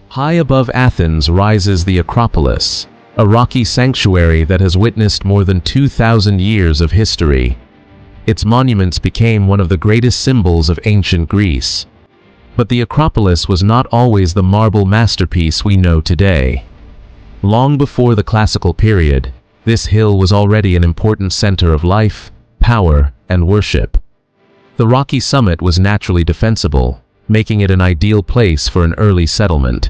High above Athens rises the Acropolis, a rocky sanctuary that has witnessed more than 2,000 years of history. Its monuments became one of the greatest symbols of ancient Greece. But the Acropolis was not always the marble masterpiece we know today. Long before the classical period, this hill was already an important center of life, power, and worship. The rocky summit was naturally defensible, making it an ideal place for an early settlement.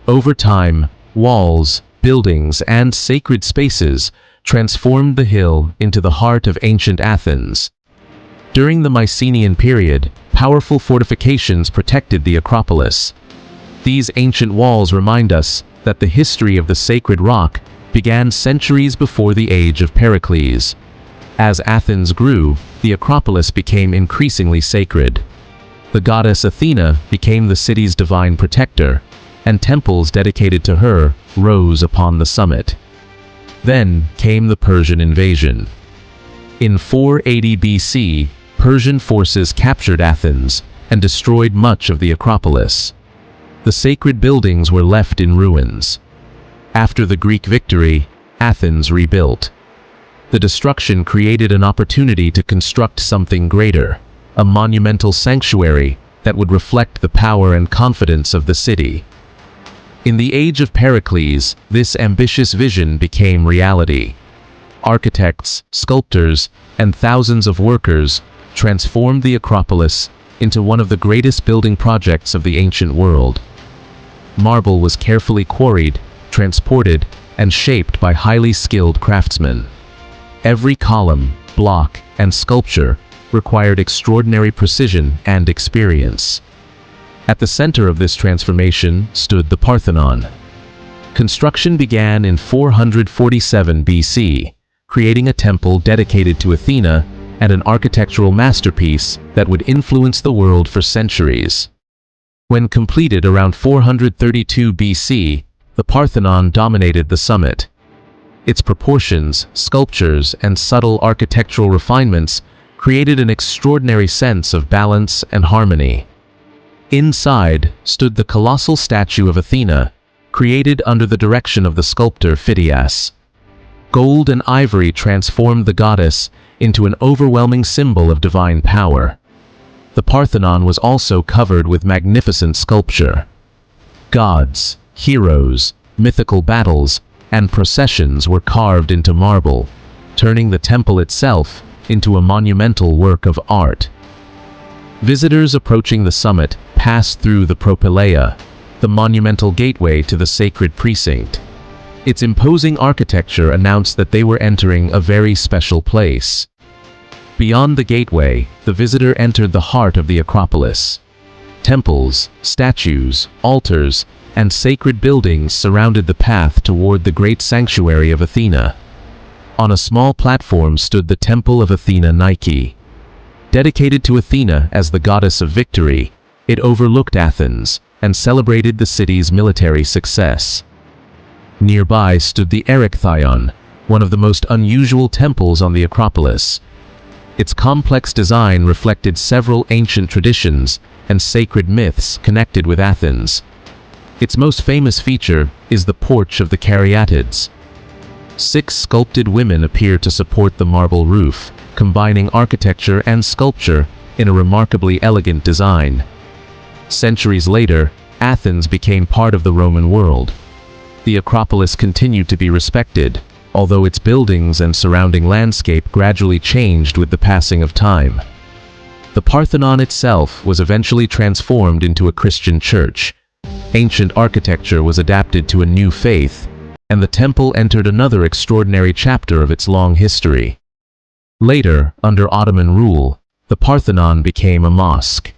Over time, walls, buildings, and sacred spaces transformed the hill into the heart of ancient Athens. During the Mycenaean period, powerful fortifications protected the Acropolis. These ancient walls remind us that the history of the sacred rock began centuries before the age of Pericles. As Athens grew, the Acropolis became increasingly sacred. The goddess Athena became the city's divine protector, and temples dedicated to her rose upon the summit. Then came the Persian invasion. In 480 BC, Persian forces captured Athens and destroyed much of the Acropolis. The sacred buildings were left in ruins. After the Greek victory, Athens rebuilt. The destruction created an opportunity to construct something greater, a monumental sanctuary that would reflect the power and confidence of the city. In the age of Pericles, this ambitious vision became reality. Architects, sculptors, and thousands of workers transformed the Acropolis into one of the greatest building projects of the ancient world. Marble was carefully quarried, transported, and shaped by highly skilled craftsmen. Every column, block, and sculpture required extraordinary precision and experience. At the center of this transformation stood the Parthenon. Construction began in 447 BC, creating a temple dedicated to Athena and an architectural masterpiece that would influence the world for centuries. When completed around 432 BC, the Parthenon dominated the summit. Its proportions, sculptures, and subtle architectural refinements created an extraordinary sense of balance and harmony. Inside stood the colossal statue of Athena, created under the direction of the sculptor Phidias. Gold and ivory transformed the goddess into an overwhelming symbol of divine power. The Parthenon was also covered with magnificent sculpture. Gods, heroes, mythical battles, and processions were carved into marble, turning the temple itself into a monumental work of art. Visitors approaching the summit passed through the Propylaea, the monumental gateway to the sacred precinct. Its imposing architecture announced that they were entering a very special place. Beyond the gateway, the visitor entered the heart of the Acropolis. Temples, statues, altars, and sacred buildings surrounded the path toward the great sanctuary of Athena. On a small platform stood the Temple of Athena Nike. Dedicated to Athena as the goddess of victory, it overlooked Athens and celebrated the city's military success. Nearby stood the Erechtheion, one of the most unusual temples on the Acropolis. Its complex design reflected several ancient traditions and sacred myths connected with Athens. Its most famous feature is the Porch of the Caryatids. 6 sculpted women appear to support the marble roof, combining architecture and sculpture in a remarkably elegant design. Centuries later, Athens became part of the Roman world. The Acropolis continued to be respected, although its buildings and surrounding landscape gradually changed with the passing of time. The Parthenon itself was eventually transformed into a Christian church. Ancient architecture was adapted to a new faith, and the temple entered another extraordinary chapter of its long history. Later, under Ottoman rule, the Parthenon became a mosque.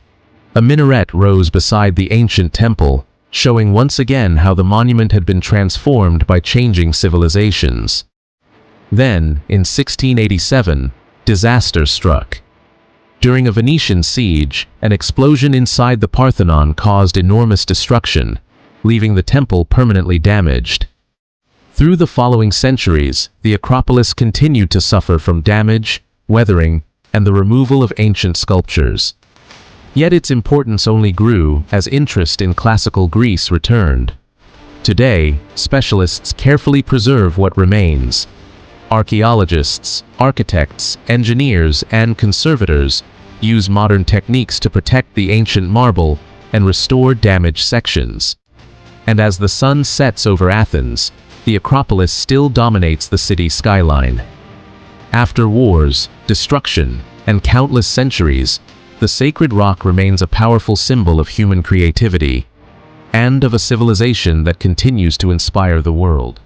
A minaret rose beside the ancient temple, showing once again how the monument had been transformed by changing civilizations. Then, in 1687, disaster struck. During a Venetian siege, an explosion inside the Parthenon caused enormous destruction, leaving the temple permanently damaged. Through the following centuries, the Acropolis continued to suffer from damage, weathering, and the removal of ancient sculptures. Yet its importance only grew as interest in classical Greece returned. Today, specialists carefully preserve what remains. Archaeologists, architects, engineers, and conservators use modern techniques to protect the ancient marble and restore damaged sections. And as the sun sets over Athens, the Acropolis still dominates the city skyline. After wars, destruction, and countless centuries, the sacred rock remains a powerful symbol of human creativity and of a civilization that continues to inspire the world.